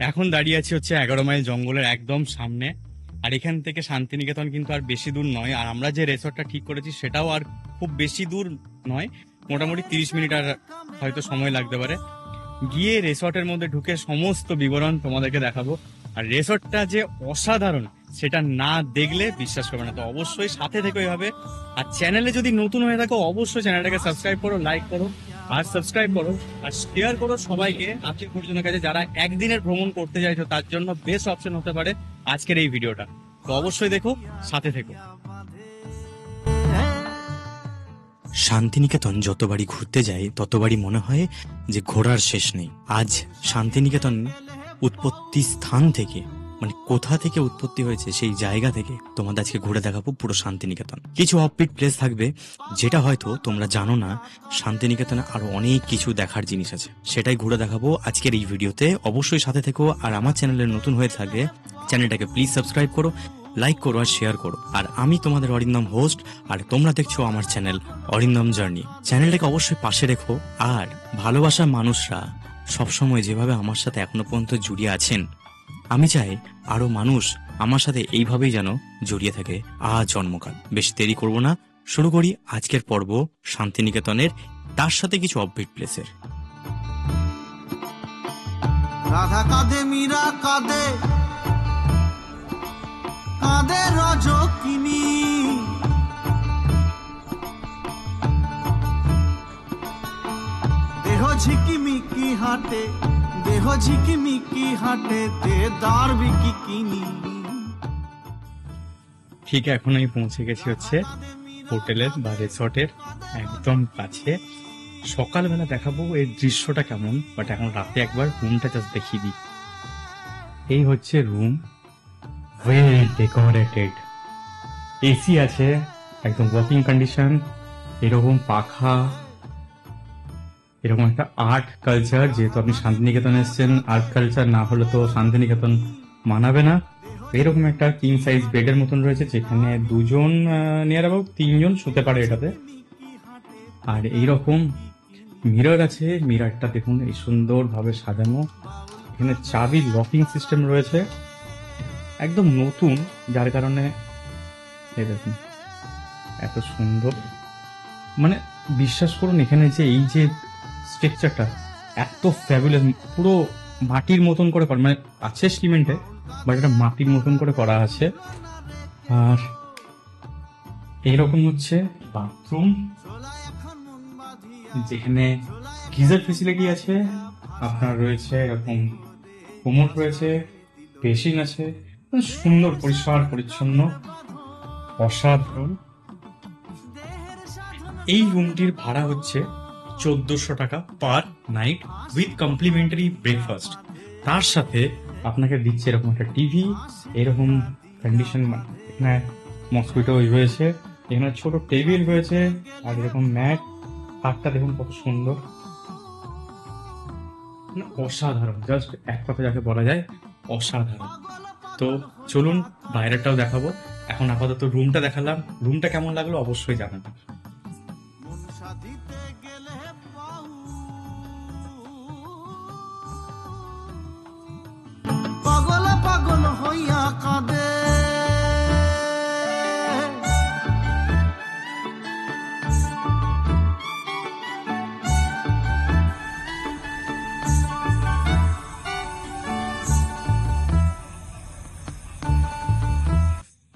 এখন দাঁড়িয়ে আছি হচ্ছে 11 মাইল জঙ্গলের একদম সামনে। আর এখান থেকে শান্তিনিকেতন কিন্তু আর বেশি দূর নয়, আর আমরা যে রিসর্টটা ঠিক করেছি সেটাও আর খুব বেশি দূর নয়, মোটামুটি 30 মিনিট আর হয়তো সময় লাগতে পারে। গিয়ে রিসর্টের মধ্যে ঢুকে সমস্ত বিবরণ তোমাদেরকে দেখাবো। আর রিসর্টটা যে অসাধারণ সেটা না দেখলে বিশ্বাস করবে না, তো অবশ্যই সাথে থেকো এইভাবে। আর চ্যানেলে যদি নতুন হয়ে থাকো অবশ্যই চ্যানেলটাকে সাবস্ক্রাইব করো, লাইক করো আর সাবস্ক্রাইব করো আর শেয়ার করো সবাইকে, আত্মীয় পরিজনের কাছে যারা একদিনের ভ্রমণ করতে চাইছো তার জন্য বেস্ট অপশন হতে পারে আজকের এই ভিডিওটা। তো অবশ্যই দেখো, সাথে থেকো। শান্তিনিকেতন যতবারই ঘুরতে যাই ততবারই মনে হয় যে ঘোরার শেষ নেই। আজ শান্তিনিকেতন উৎপত্তি স্থান থেকে, মানে কোথা থেকে উৎপত্তি হয়েছে সেই জায়গা থেকে তোমাদের আজকে ঘুরে দেখাবো পুরো শান্তিনিকেতন। কিছু অফবিট প্লেস থাকবে যেটা হয়তো তোমরা জানো না, শান্তিনিকেতনে আরো অনেক কিছু দেখার জিনিস আছে, সেটাই ঘুরে দেখাবো আজকের এই ভিডিওতে। অবশ্যই সাথে থেকো। আর আমার চ্যানেলে নতুন হয়ে থাকলে চ্যানেলটাকে প্লিজ সাবস্ক্রাইব করো, লাইক করো আর শেয়ার করো। আর আমি তোমাদের অরিন্দম হোস্ট, আর তোমরা দেখছো আমার চ্যানেল অরিন্দম জার্নি। চ্যানেলটাকে অবশ্যই পাশে রেখো। আর ভালোবাসার মানুষরা সবসময় যেভাবে আমার সাথে এখনো পর্যন্ত জড়িয়ে আছেন, আমি চাই আরো মানুষ আমার সাথে এইভাবেই যেন জড়িয়ে থাকে জন্মকাল। বেশ দেরি করব না, শুরু করি আজকের পর্ব শান্তিনিকেতনের, তার সাথে কিছু অফবিট প্লেসের। রাধা কাঁদে, মীরা কাঁদে, কাঁদে রজকিনী, দেহ ঝিকিমিকি হাটে, দেহ ঝিকিমিকি হাটে, দেদার বিকি কিনি। ঠিক এখন আমি পৌঁছে গেছি হচ্ছে হোটেলের বা রিসর্টের একদম কাছে। সকালবেলা দেখাবো এই দৃশ্যটা কেমন, বাট এখন রাতে একবার রুমটা জাস্ট দেখিয়ে দিই। এই হচ্ছে রুম, ওয়েল ডেকোরেটেড, এসি আছে, একদম ওয়ার্কিং কন্ডিশন, এরকম পাখা, এরকম একটা আর্ট কালচার। যেহেতু আপনি শান্তিনিকেতন এসেছেন, আর্ট কালচার না হলে তো শান্তিনিকেতন মানাবে না। এরকম একটা কিং সাইজ বেডের মতন রয়েছে, যেখানে দুজন নিয়ার অ্যাবাউট 3 জন শুতে পারে এটাতে। আর এইরকম মিরর আছে, মিররটা দেখুন এই সুন্দরভাবে সাজানো। এখানে চাবি লকিং সিস্টেম রয়েছে, একদম নতুন, যার কারণে এই দেখুন এত সুন্দর। মানে বিশ্বাস করুন এখানে যে এই যে স্ট্রাকচারটা এত ফ্যাবুলাস, পুরো মাটির মতন করে করা, মানে আছে সিমেন্টে বাট এটা মাটির মতন করে করা আছে। আর এইরকম হচ্ছে বাথরুম, যেখানে গিজার ফেসিলিটি আছে, আপনার রয়েছে এরকম কোমোড রয়েছে, বেসিন আছে, মানে সুন্দর পরিষ্কার পরিচ্ছন্ন, অসাধারণ। এই রুমটির ভাড়া হচ্ছে 1400 টাকা per night with complimentary breakfast. তার সাথে আপনাকে দিচ্ছে এরকম একটা টিভি, এরকম কন্ডিশন, এখানে মসকুইটো রয়েছে, এখানে ছোট টেবিল রয়েছে, আর এরকম ম্যাট। হাতটা দেখুন কত সুন্দর, মানে অসাধারণ, জাস্ট এক কথা যাকে বলা যায় অসাধারণ। তো চলুন বাইরেটাও দেখাবো। এখন আপাতত রুমটা দেখালাম, রুমটা কেমন লাগলো অবশ্যই জানাবেন। পাগল পাগল হইয়া কাঁদে,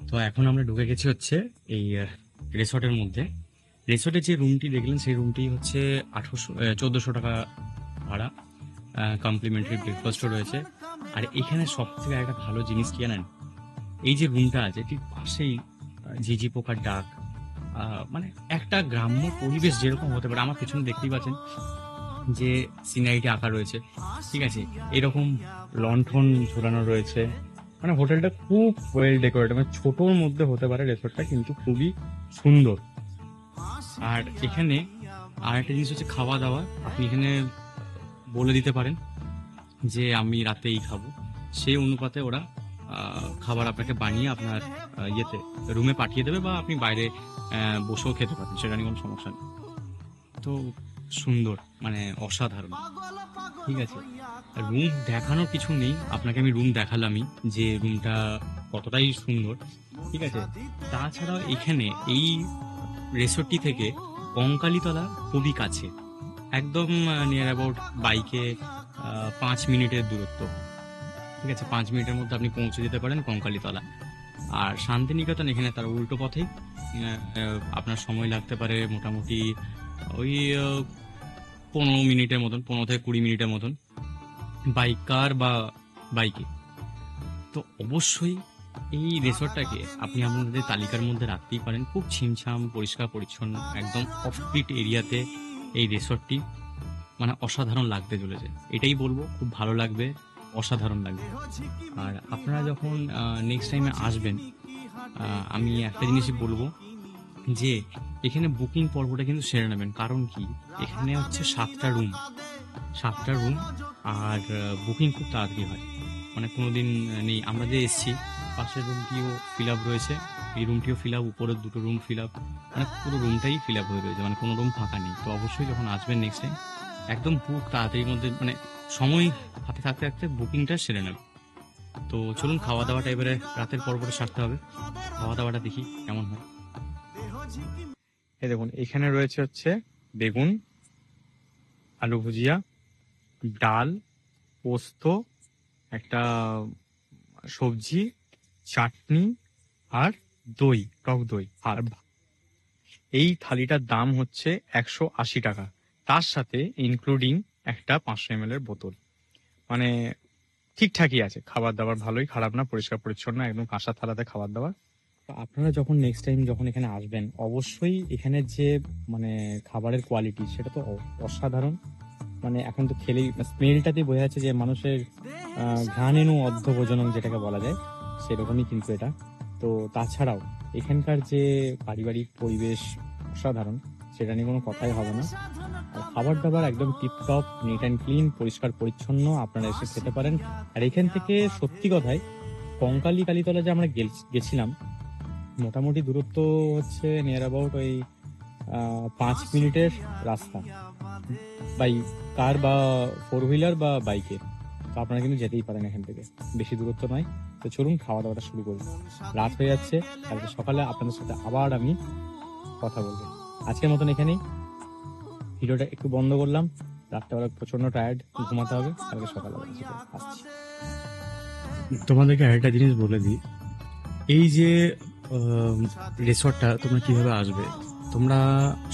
তো এখন আমরা ঢুকে গেছি হচ্ছে এই রিসর্টের মধ্যে। রিসর্টের যে রুমটি দেখলেন সেই রুমটি হচ্ছে 1400 টাকা ভাড়া, কমপ্লিমেন্টারি ব্রেকফাস্টও রয়েছে। আর এখানে সব থেকে একটা ভালো জিনিস কি জানেন, এই যে রুমটা আছে ঠিক পাশেই ঝিঝি পোকার ডাক, মানে একটা গ্রাম্য পরিবেশ যেরকম হতে পারে। আমার পেছনে দেখতেই পাচ্ছেন যে সিনারিটি আঁকা রয়েছে, ঠিক আছে, এরকম লণ্ঠন ঝোলানো রয়েছে। মানে হোটেলটা খুব ওয়েল ডেকোরেটেড, মানে ছোটোর মধ্যে হতে পারে রিসর্টটা, কিন্তু খুবই সুন্দর। আর এখানে আর একটা জিনিস হচ্ছে খাওয়া দাওয়া, আপনি এখানে বলে দিতে পারেন যে আমি রাতে এই খাবো, সেই অনুপাতে ওরা খাবার আপনাকে বানিয়ে আপনার ইয়েতে রুমে পাঠিয়ে দেবে, বা আপনি বাইরে বসেও খেতে পারেন, সেটা নিয়ে কোনো সমস্যা নেই। তো সুন্দর, মানে অসাধারণ। ঠিক আছে, রুম দেখানোর কিছু নেই, আপনাকে আমি রুম দেখালামই যে রুমটা কতটাই সুন্দর। ঠিক আছে, তাছাড়াও এখানে এই রিসোর্টটি থেকে কঙ্কালীতলা খুবই কাছে, একদম নিয়ার অ্যাবাউট বাইকে 5 মিনিটের দূরত্ব। ঠিক আছে, 5 মিনিটের মধ্যে আপনি পৌঁছে যেতে পারেন কঙ্কালীতলা। আর শান্তিনিকেতন এখানে তার উল্টো পথে, আপনার সময় লাগতে পারে মোটামুটি ওই 15 মিনিটের মতন, 15 থেকে 20 মিনিটের মতন, বাইক কার বা বাইকে। তো অবশ্যই এই রিসর্টটাকে আপনি আপনাদের তালিকার মধ্যে রাখতেই পারেন। খুব ছিমছাম, পরিষ্কার পরিচ্ছন্ন, একদম অফবিট এরিয়াতে এই রিসর্টটি, মানে অসাধারণ লাগতে চলেছে, এটাই বলবো। খুব ভালো লাগবে, অসাধারণ লাগবে। আর আপনারা যখন নেক্সট টাইমে আসবেন, আমি একটা জিনিসই বলবো যে এখানে বুকিং পর্বটা কিন্তু সেরে নেবেন। কারণ কি, এখানে হচ্ছে 7টা রুম, আর বুকিং খুব তাড়াতাড়ি হয়, মানে কোনো দিন নেই। আমরা যে এসছি, পাশের রুমটিও ফিল আপ রয়েছে, এই রুমটিও ফিল আপ, উপরের 2টো রুম ফিল আপ, মানে পুরো রুমটাই ফিল আপ হয়ে রয়েছে, মানে কোনো রুম ফাঁকা নেই। তো অবশ্যই যখন আসবেন নেক্সট টাইম, একদম বুক তাড়াতাড়ির মধ্যে, মানে সময় হাতে থাকতে থাকতে বুকিংটা সেরে নেবে। তো চলুন, খাওয়া দাওয়াটা এবারে রাতের পর্বটা সারতে হবে। খাওয়া দাওয়াটা দেখি কেমন হয়। এই দেখুন, এখানে রয়েছে হচ্ছে বেগুন, আলু ভুজিয়া, ডাল, পোস্ত, একটা সবজি, চাটনি, আর দই, টক দই। আর এই থালিটার দাম হচ্ছে 180 টাকা, তার সাথে ইনক্লুডিং একটা 500 ml এর বোতল। মানে ঠিকঠাকই আছে, খাবার দাবার ভালোই, খারাপ না, পরিষ্কার পরিচ্ছন্ন, একদম কাঁসা থালাতে খাবার দাবার। তো আপনারা যখন নেক্সট টাইম যখন এখানে আসবেন, অবশ্যই এখানে যে মানে খাবারের কোয়ালিটি, সেটা তো অসাধারণ। মানে এখন তো খেলেই স্মেলটাতেই বোঝা যাচ্ছে যে মানুষের ঘ্রাণেনু অধ্যভোজনম যেটাকে বলা যায়, সেরকমই কিন্তু এটা। তো তাছাড়াও এখানকার যে পারিবারিক পরিবেশ অসাধারণ, সেটা নিয়ে কোনো কথাই হবে না। আর খাবার দাবার একদম টিপটপ, নিট অ্যান্ড ক্লিন, পরিষ্কার পরিচ্ছন্ন, আপনারা এসে খেতে পারেন। আর এখান থেকে সত্যি কথাই, কালীতলা যে আমরা গেছিলাম, মোটামুটি দূরত্ব হচ্ছে নিয়ার অ্যাবাউট ওই 5 মিনিটের রাস্তা, বাই কার বা 4 হুইলার বা বাইকে। তো আপনারা কিন্তু যেতেই পারেন এখান থেকে, বেশি দূরত্ব নয়। তো চলুন খাওয়া দাওয়াটা শুরু করুন, রাত হয়ে যাচ্ছে, কালকে সকালে আপনাদের সাথে আবার আমি কথা বলবো। আজকের মতন এখানেই ভিডিওটা একটু বন্ধ করলাম, রাত্রেবেলা প্রচন্ড টায়ার্ড, ঘুমাতে হবে, কালকে সকালে আবার আসছি। তোমাদেরকে আরেকটা জিনিস বলে দিই, এই যে রিসর্টটা তোমরা কিভাবে আসবে, তোমরা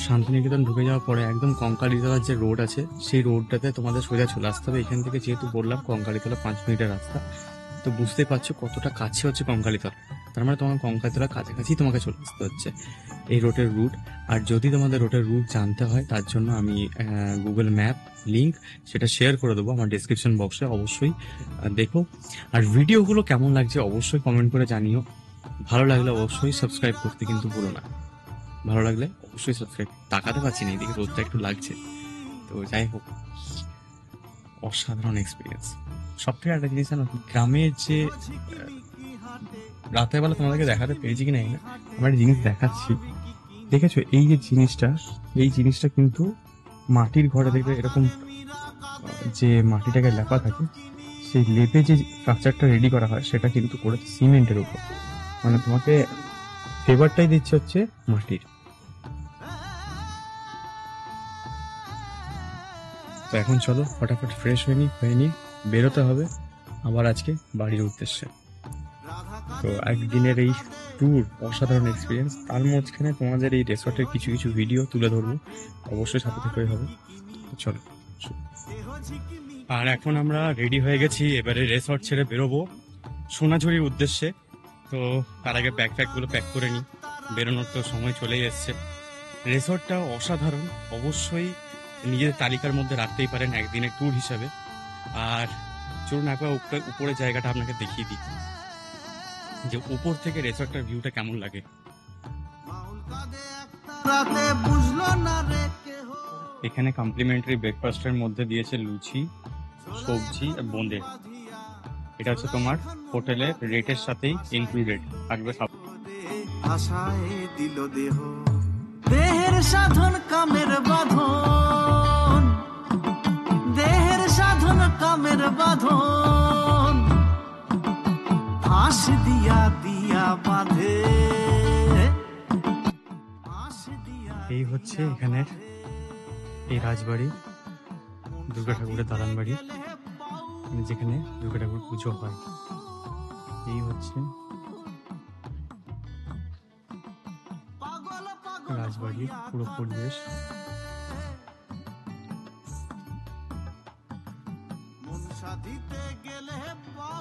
শান্তিনিকেতন ঢুকে যাওয়ার পরে একদম কঙ্কালীতলার যে রোড আছে, সেই রোডটাতে তোমাদের সোজা চলে আসতে হবে। এখান থেকে যেহেতু বললাম কঙ্কালীতলা 5 মিনিটের রাস্তা, তো বুঝতেই পারছো কতটা কাছে হচ্ছে কঙ্কালীতলা। তার মানে তোমার কঙ্কালীতলার কাছাকাছি তোমাকে চলে আসতে হচ্ছে এই রোডের রুট। আর যদি তোমাদের রোডের রুট জানতে হয়, তার জন্য আমি গুগল ম্যাপ লিঙ্ক সেটা শেয়ার করে দেবো আমার ডিসক্রিপশন বক্সে, অবশ্যই দেখো। আর ভিডিওগুলো কেমন লাগছে অবশ্যই কমেন্ট করে জানিও। ভালো লাগলে অবশ্যই সাবস্ক্রাইব করতে কিন্তু ভুলো না। ভালো লাগলে অবশ্যই সাবস্ক্রাইব। তাকাতে পারছি না, এদিকে রোদটা একটু লাগছে। তো যাই হোক, অসাধারণ এক্সপিরিয়েন্স। সব থেকে একটা জিনিস জানো, গ্রামের যে রাতের বেলা তোমাদেরকে দেখাতে পেরেছি কিনা না, আমার একটা জিনিস দেখাচ্ছি। দেখেছো এই যে জিনিসটা, এই জিনিসটা কিন্তু মাটির ঘরে দেখবে এরকম যে মাটিটাকে লেপা থাকে, সেই লেপে যে স্ট্রাকচারটা রেডি করা হয়, সেটা কিন্তু করে সিমেন্টের উপর। মানে তোমাকে ফেভারটাই দিচ্ছে হচ্ছে মাটির। তো এখন চলো ফটাফট ফ্রেশ হয়ে নিয়ে বেরোতে হবে আবার আজকে বাড়ির উদ্দেশ্যে। তো একদিনের এই ট্যুর অসাধারণ এক্সপিরিয়েন্স, তার মাঝখানে তোমাদের এই রিসর্টের কিছু কিছু ভিডিও তুলে ধরবো, অবশ্যই সাথে থেকেই হবে। তো চলো। আর এখন আমরা রেডি হয়ে গেছি, এবারে রিসর্ট ছেড়ে বেরোবো সোনাঝুরির উদ্দেশ্যে। তো তার আগে ব্যাকপ্যাকগুলো প্যাক করে নিই, বেরোনোর তো সময় চলেই এসছে। রিসর্টটা অসাধারণ, অবশ্যই নিজের তালিকার মধ্যে রাখতেই পারেন একদিনের ট্যুর হিসাবে। আর চলুন একবার উপরে জায়গাটা আপনাকে দেখিয়ে দিই, যে উপর থেকে রিসর্টটার ভিউটা কেমন লাগে। এখানে কমপ্লিমেন্টারি ব্রেকফাস্টের মধ্যে দিয়েছে লুচি, সবজি আর বোঁদে। এটা হচ্ছে তোমার হোটেলের রেটের সাথেই ইনক্লুডেড থাকবে সব। আশায় দিল দেহ, দেহের সাধন কামের বাঁধন, দেহের সাধন কামের বাঁধন, ফাঁস দিয়া দিয়া বাঁধে, ফাঁস দিয়া এই হচ্ছে এখানের এই রাজবাড়ি, দুর্গা ঠাকুরের দালান বাড়ি, মানে যেখানে দুর্গা ঠাকুর পুজো হয়। এই হচ্ছে রাজবাড়ির পুরো পরিবেশ।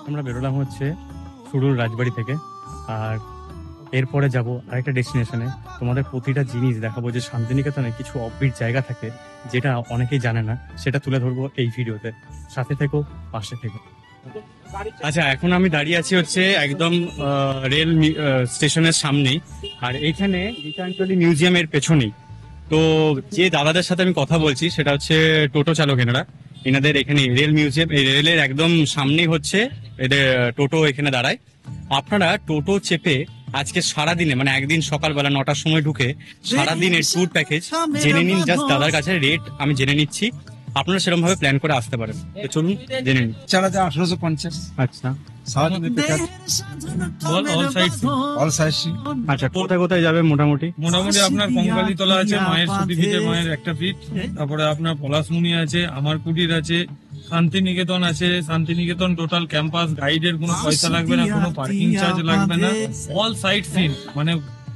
আমরা বেরোলাম হচ্ছে সুরুল রাজবাড়ি থেকে, আর এরপরে যাব আরেকটা ডেস্টিনেশনে। তোমাদের প্রতিটা জিনিস দেখাবো যে শান্তিনিকেতনে কিছু অফবিট জায়গা থাকে যেটা অনেকেই জানে না, সেটা তুলে ধরবো এই ভিডিওতে। সাথে থেকো, পাশে থেকো। আচ্ছা, এখন আমি দাঁড়িয়ে আছি হচ্ছে একদম রেল স্টেশনের সামনেই, আর এইখানে গীতাঞ্জলি মিউজিয়ামের পেছনেই। তো যে দাদাদের সাথে আমি কথা বলছি সেটা হচ্ছে টোটো চালক এনারা। এনাদের এখানে রেল মিউজিয়াম, এই রেলের একদম সামনেই হচ্ছে এদের টোটো এখানে দাঁড়ায়। আপনারা টোটো চেপে আজকে সারাদিনে, মানে একদিন সকালবেলা 9টার সময় ঢুকে সারাদিনের ট্যুর প্যাকেজ জেনে নিন। জাস্ট দাদার কাছে রেট আমি জেনে নিচ্ছি, আপনারা সেরকম ভাবে প্ল্যান করে আসতে পারেন। তো চলুন জেনে নিন। চালাতে 1850 আচ্ছা অল সাইড আচ্ছা, কোথায় কোথায় যাবে মোটামুটি? মোটামুটি আপনার কঙ্কালী তলা আছে, মায়ের ছুটি ফিটে মায়ের একটা ফিট, তারপরে আপনার পলাশমুনি আছে, আমার কুটির আছে, শান্তিনিকেতন আছে। শান্তিনিকেতন টোটাল ক্যাম্পাস, গাইডের কোনো পয়সা লাগবে না, কোনো পার্কিং চার্জ লাগবে না। অল সাইড সিন, মানে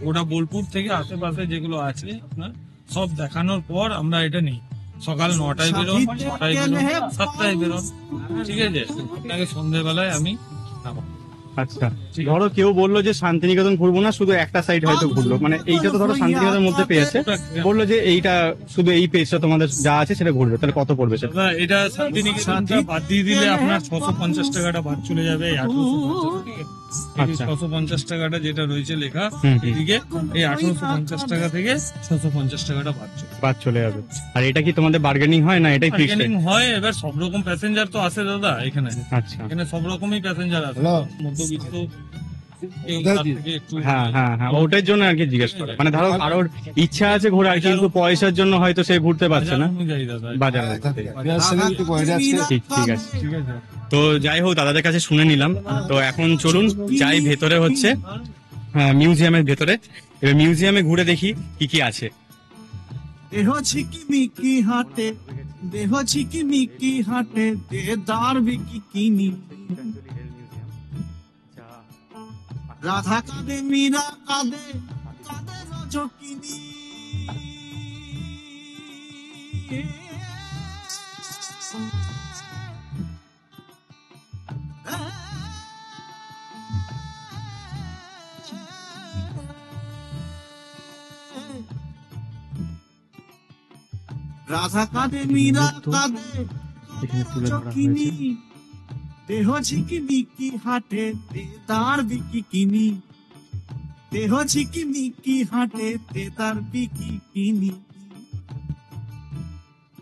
ওটা বোলপুর থেকে আশেপাশে যেগুলো আছে আপনার সব দেখানোর পর আমরা এটা নিই। সকাল 9টায় বেরোন, 6টায় বেরোন, 7টায় বেরোন, ঠিক আছে? আপনাকে সন্ধ্যেবেলায় আমি নামাবো। আচ্ছা, ধরো কেউ বললো যে শান্তিনিকেতন ঘুরবো না, শুধু একটা সাইড হয়তো ঘুরলো, মানে এইটা তো ধরো শান্তিনিকেতনের মধ্যে পেয়েছে, বললো যে এইটা শুধু এই পেজটা তোমাদের যা আছে সেটা ঘুরবে, তাহলে কত পড়বে সেটা? দাদা, এটা শান্তিনিকেতনটা বাদ দিয়ে দিলে আপনার 650 টাকাটা বাদ চলে যাবে। এই 650 টাকাটা যেটা রয়েছে লেখা এদিকে, এই 1850 টাকা থেকে 650 টাকাটা বাদ চলে যাবে। আর এটা কি তোমাদের বার্গেনিং হয় না এটাই ফিক্সড? বার্গেনিং হয়। এবার সব রকম প্যাসেঞ্জার তো আসে দাদা এখানে, আচ্ছা, এখানে সব রকমই প্যাসেঞ্জার আসে, মধ্যবিত্ত কেউ তার থেকে একটু হ্যাঁ হ্যাঁ হ্যাঁ, ওটার জন্য আর কি জিজ্ঞেস করে। মানে ধরো কারোর ইচ্ছা আছে ঘোরার, কিন্তু পয়সার জন্য হয়তো সে ঘুরতে পারছে না। বাজার অনুযায়ী দাদা। বাজার ঠিক ঠিক আছে। ঠিক আছে। তো যাই হোক, দাদাদের কাছে শুনে নিলাম। তো এখন চলুন যাই ভেতরে, হচ্ছে মিউজিয়ামের ভেতরে। এবার মিউজিয়ামে ঘুরে দেখি কি কি আছে। দেহ ঝিকিমিকি হাটে, দেহ ঝিকিমিকি হাটে, দেদার বিকি কিনি, রাধা কাঁদে মীরা কাঁদে, কাঁদে রজকিনী। রাধা কাঁদে মীরা কাঁদে এখানে তুলে ধরা রজকিনী, হয়েছে। দেহ ঝিকিমিকি হাটে, দেদার বিকি কিনি, দেহ ঝিকিমিকি হাটে, দেদার বিকি কিনি।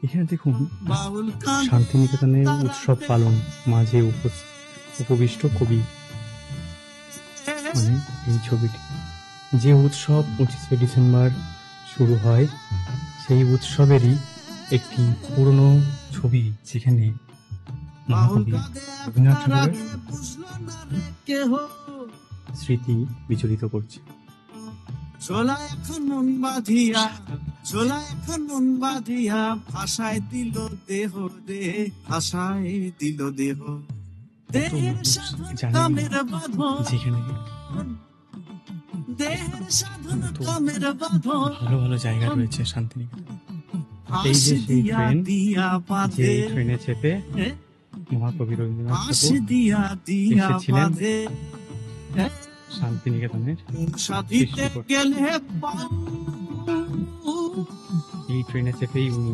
এখানে দেখুন বাউল কান শান্তিনিকেতনের উৎসব পালন মাঝে উপবিষ্ট কবি, মানে এই ছবিটি। যে উৎসব 25শে ডিসেম্বর শুরু হয়, সেই উৎসবেরই একটি পুরনো ছবি, যেখানে মহাকবি রবীন্দ্রনাথ ঠাকুরের কেহ স্মৃতি বিচলিত করছে। ছোলা এখন মন বাঁধিয়া, ছোলা এখন মন বাঁধিয়া, ভাষায় দিল দেহ দেহ, ভাষায় দিল দেহ, দেহের সাধন কামের বাঁধন, যেখানে দেহের সাধন কামের বাঁধন, ভালো ভালো জায়গা রয়েছে শান্তিনিকেতন। এই ফাঁস যে সেই দিয়া ট্রেন, দিয়া যে বাঁধে, ট্রেনে চেপে মহাকবি রবীন্দ্রনাথ ফাঁস ঠাকুর দিয়া দিয়া এসেছিলেন বাঁধে, শান্তিনিকেতনের। সাধিতে গেলে পাউ, এই ট্রেনে চেপেই উনি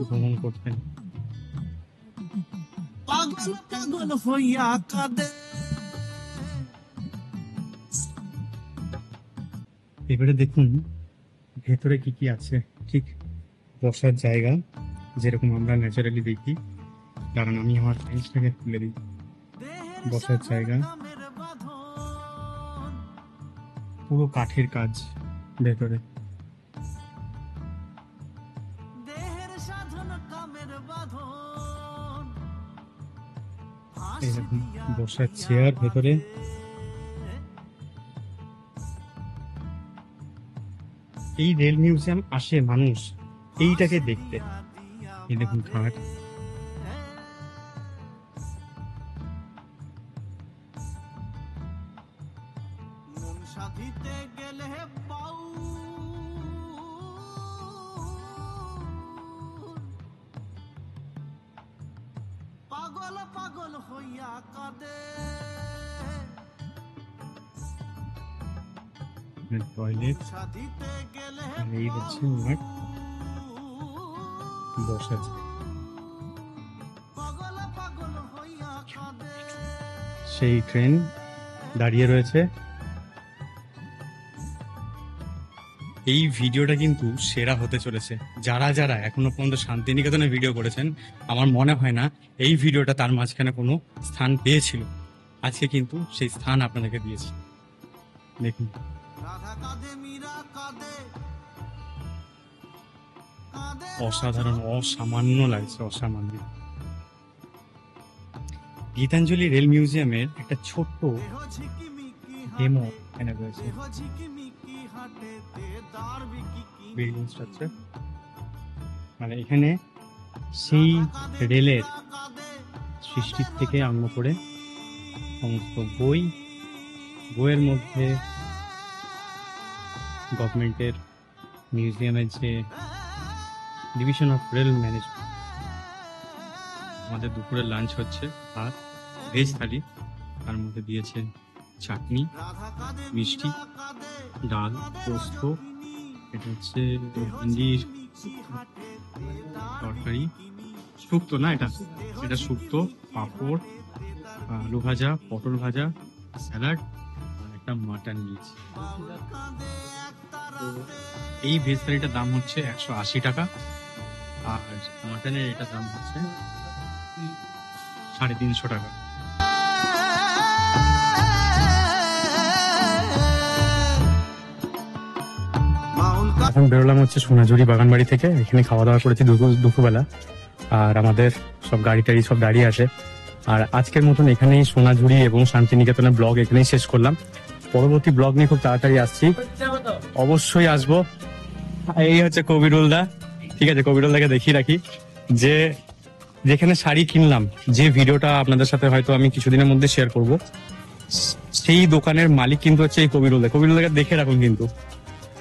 ভ্রমণ করতেন। পাগল পাগল হইয়া কাঁদে। এবারে দেখুন ভেতরে কি কি আছে। ঠিক বসার জায়গা যেরকম আমরা ন্যাচারালি দেখি, কারণ আমি আমার ফ্রেন্ডসটাকে খুলে দিই। বসার জায়গা, পুরো কাঠের কাজ ভেতরে। এরকম বসার চেয়ার ভেতরে। এই রেল মিউজিয়াম আসে মানুষ এইটাকে দেখতে। এই দেখুন খাট, মন সাধিতে গেলে পাউ পাগল পাগল হইয়া কাঁদে টয়লেট, সাধিতে গেলে আর এই হচ্ছে মাঠ, বসার চেয়ার। পাগল পাগল হইয়া কাঁদে সেই ট্রেন দাঁড়িয়ে রয়েছে। এই ভিডিওটা কিন্তু সেরা হতে চলেছে। যারা যারা এখনো পর্যন্ত শান্তিনিকেতনে ভিডিও করেছেন, আমার মনে হয় না এই ভিডিওটা তার মাঝখানে কোনো স্থান পেয়েছিল। আজকে কিন্তু সেই স্থান আপনাদেরকে দিয়েছি। দেখুন, রাধা কাঁদে মীরা কাঁদে কাঁদে অসাধারণ, অসামান্য লাগছে, অসামান্য। গীতাঞ্জলি রেল মিউজিয়ামের একটা ছোট্ট দেহ ঝিকিমিকি ডেমো এখানে রয়েছে। দেহ ঝিকিমিকি হাটে দেদার বিকি কিনি বিল্ডিং স্ট্রাকচার, মানে এখানে সেই রেলের সৃষ্টির থেকে আরম্ভ করে সমস্ত বইয়ের মধ্যে গভর্নমেন্টের মিউজিয়ামের যে ডিভিশন অফ রেল ম্যানেজমেন্ট। আমাদের দুপুরে লাঞ্চ হচ্ছে ভাত, ভেজ থালি, তার মধ্যে দিয়েছে চাটনি, মিষ্টি, ডাল, পোস্ত, এটা হচ্ছে ভিন্ডির তরকারি, শুক্তো না, এটা শুক্তো, পাঁপড়, আলু ভাজা, পটল ভাজা, স্যালাড, আর একটা মাটন নিয়েছি। তো এই ভেজ থালিটার দাম হচ্ছে 180 টাকা, আর মাটনের এটার দাম হচ্ছে 350 টাকা। মাউল এখন বেরোলাম হচ্ছে সোনাঝুরি বাগানবাড়ি থেকে। এখানে খাওয়া দাওয়া করেছি দুপুরবেলা, আর আমাদের সব গাড়ি টাড়ি সব দাঁড়িয়ে আছে। আর আজকের মতন এখানেই সোনাঝুরি এবং শান্তিনিকেতনের ব্লগ এখানেই শেষ করলাম। পরবর্তী ব্লগ নিয়ে খুব তাড়াতাড়ি আসছি, অবশ্যই আসবো। এই হচ্ছে কবিরুল দা, ঠিক আছে, কবিরুল দাকে দেখিয়ে রাখি যে যেখানে শাড়ি কিনলাম, যে ভিডিওটা আপনাদের সাথে হয়তো আমি কিছুদিনের মধ্যে শেয়ার করব, সেই দোকানের মালিক কিন্তু হচ্ছে এই কবিরুল দা। কবিরুল দাকে দেখে রাখুন কিন্তু,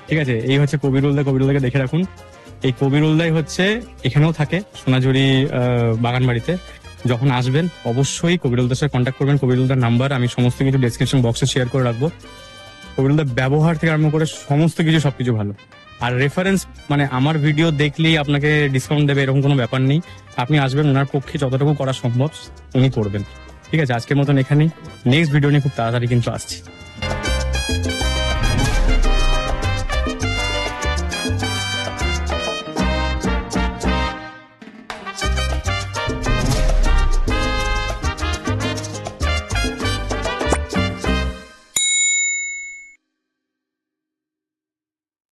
ঠিক আছে। এই হচ্ছে কবিরুল দা, কবিরুল দাকে দেখে রাখুন। এই কবিরুল দাই হচ্ছে এখানেও থাকে সোনাঝুরি বাগানবাড়িতে। যখন আসবেন অবশ্যই কবিরুলদার সাথে কন্ট্যাক্ট করবেন। কবিরুলদার নাম্বার আমি সমস্ত কিছু ডেসক্রিপশন বক্সে শেয়ার করে রাখবো। কবিরুলদার ব্যবহার থেকে আরম্ভ করে সমস্ত কিছু সবকিছু ভালো। আর রেফারেন্স মানে আমার ভিডিও দেখলেই আপনাকে ডিসকাউন্ট দেবে এরকম কোনো ব্যাপার নেই। আপনি আসবেন, ওনার পক্ষে যতটুকু করা সম্ভব উনি করবেন, ঠিক আছে। আজকের মতন এখানেই, নেক্সট ভিডিও নিয়ে খুব তাড়াতাড়ি কিন্তু আসছি।